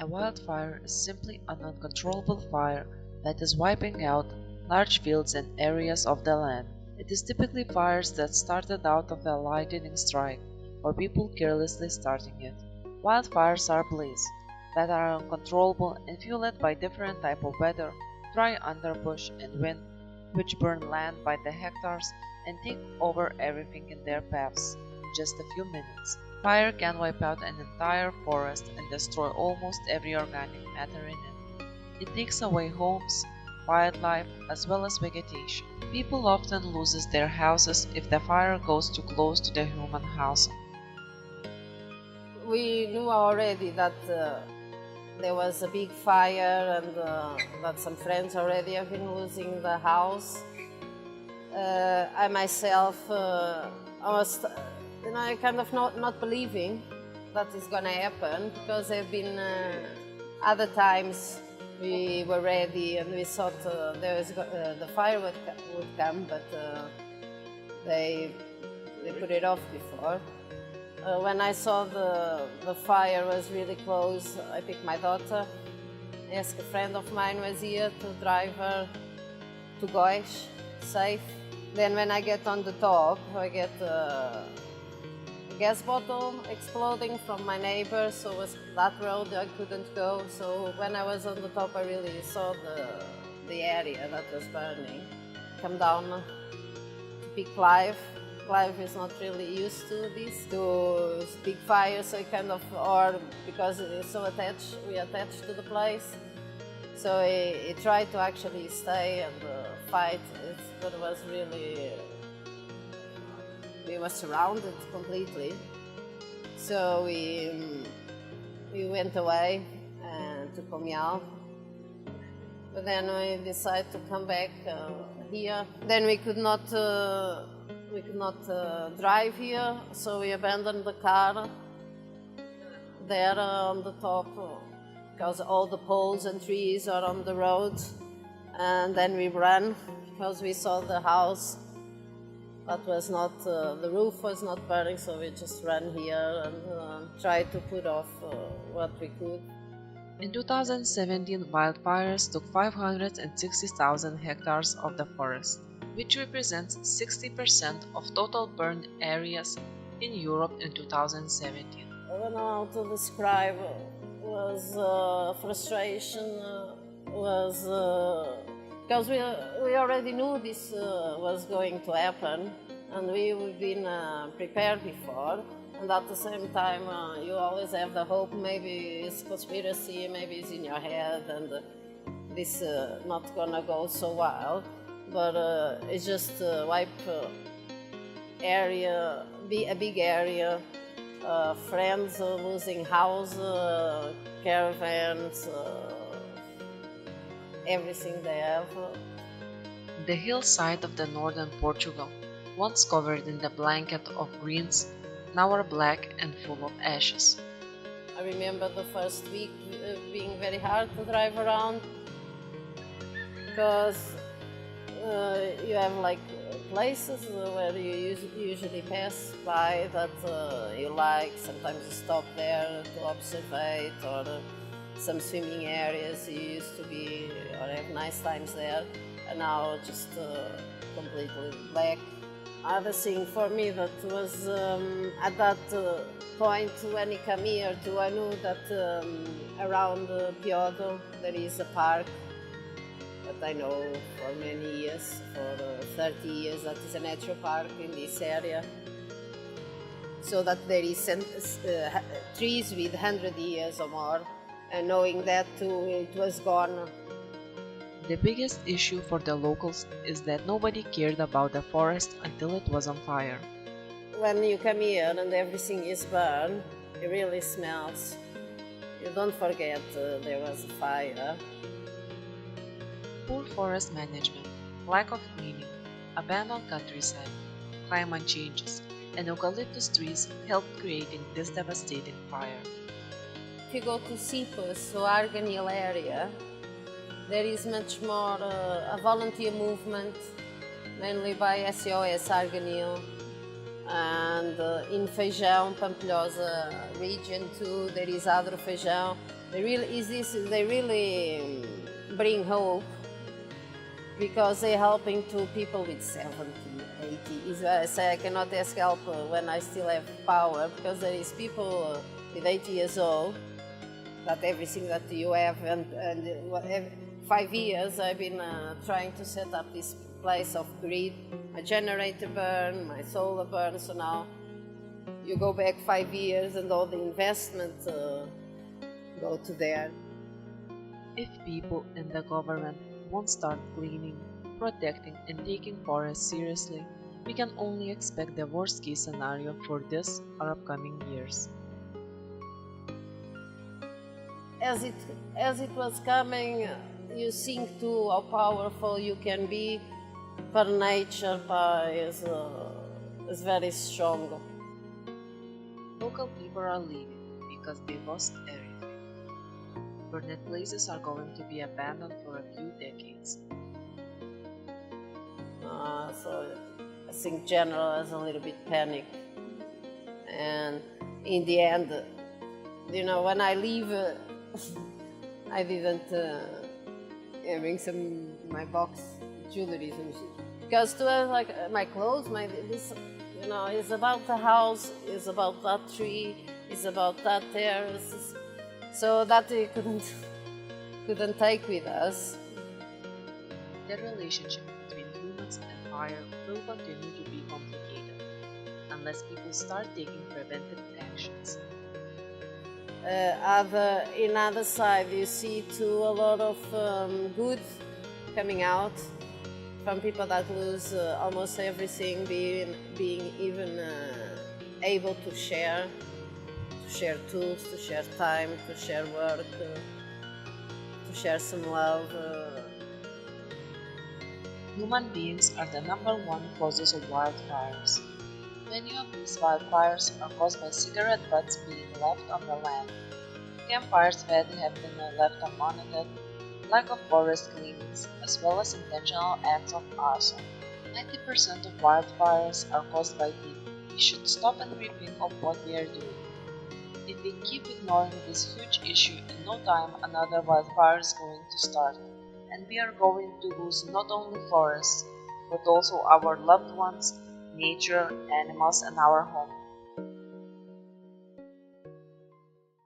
A wildfire is simply an uncontrollable fire that is wiping out large fields and areas of the land. It is typically fires that started out of a lightning strike or people carelessly starting it. Wildfires are blaze that are uncontrollable and fueled by different types of weather, dry underbush and wind, which burn land by the hectares and take over everything in their paths in just a few minutes. Fire can wipe out an entire forest and destroy almost every organic matter in it. It takes away homes, wildlife, as well as vegetation. People often lose their houses if the fire goes too close to the human housing. We knew already that there was a big fire and that some friends already have been losing the house. I myself, I was kind of not believing that is going to happen, because there have been other times we were ready and we thought the fire would come, but they put it off before. When I saw the fire was really close, I picked my daughter, asked a friend of mine was here to drive her to Goiás, safe. Then when I get on the top, I get a gas bottle exploding from my neighbor, so it was that road I couldn't go. So when I was on the top, I really saw the area that was burning. Come down to pick Clive. Clive is not really used to this, to big fires, so he kind of, or because he's so attached, we attached to the place. So he tried to actually stay and fight, but it was really, we were surrounded completely. So we went away to Comial, but then we decided to come back here. Then we could not drive here, so we abandoned the car there on the top, because all the poles and trees are on the road. And then we ran because we saw the house that was not, the roof was not burning, so we just ran here and tried to put off what we could. In 2017, wildfires took 560,000 hectares of the forest, which represents 60% of total burned areas in Europe in 2017. I don't know how to describe was frustration, was because we already knew this was going to happen, and we've been prepared before. And at the same time, you always have the hope, maybe it's conspiracy, maybe it's in your head, and this not gonna go so well. But it's just wipe area, a big area, friends losing house, caravans, everything they have. The hillside of the northern Portugal, once covered in the blanket of greens, now are black and full of ashes. I remember the first week being very hard to drive around, because you have like places where you usually pass by that you like. Sometimes you stop there to observe, or some swimming areas you used to be or have nice times there, and now just completely black. Other thing for me that was at that point when I come here too, I knew that around Piodo there is a park that I know for many years, for 30 years, that is a natural park in this area. So that there is trees with 100 years or more, and knowing that too, it was gone. The biggest issue for the locals is that nobody cared about the forest until it was on fire. When you come here and everything is burned, it really smells. You don't forget there was a fire. Poor forest management, lack of cleaning, abandoned countryside, climate changes, and eucalyptus trees helped creating this devastating fire. If you go to Sipos or Arganil area, there is much more a volunteer movement, mainly by SOS Arganil, and in Feijão, Pampilhosa region too, there is Agro Feijão. They really bring hope, because they're helping to people with 70, 80. Is why I say I cannot ask help when I still have power, because there is people with 80 years old that everything that you have, and 5 years I've been trying to set up this place of grid. My generator burned, my solar burned, so now you go back 5 years and all the investment go to there. If people in the government won't start cleaning, protecting and taking forests seriously, we can only expect the worst case scenario for this or upcoming years. As it was coming, you think too how powerful you can be, but nature is very strong. Local people are leaving because they lost everything. Burned places are going to be abandoned for a few decades. So I think general is a little bit panicked, and in the end, when I leave, I didn't bring my box jewelry, because to have like my clothes, it's about the house, it's about that tree, it's about that terrace, so that we couldn't take with us. The relationship between humans and fire will continue to be complicated unless people start taking preventive actions. In other side, you see too a lot of good coming out from people that lose almost everything, being even able to share tools, to share time, to share work, to share some love. Human beings are the #1 causes of wildfires. Many of these wildfires are caused by cigarette butts being left on the land. Campfires that have been left unmonitored, lack of forest cleanings, as well as intentional acts of arson. 90% of wildfires are caused by people. We should stop and rethink of what we are doing. If we keep ignoring this huge issue, in no time another wildfire is going to start, and we are going to lose not only forests, but also our loved ones, nature, animals, and our home.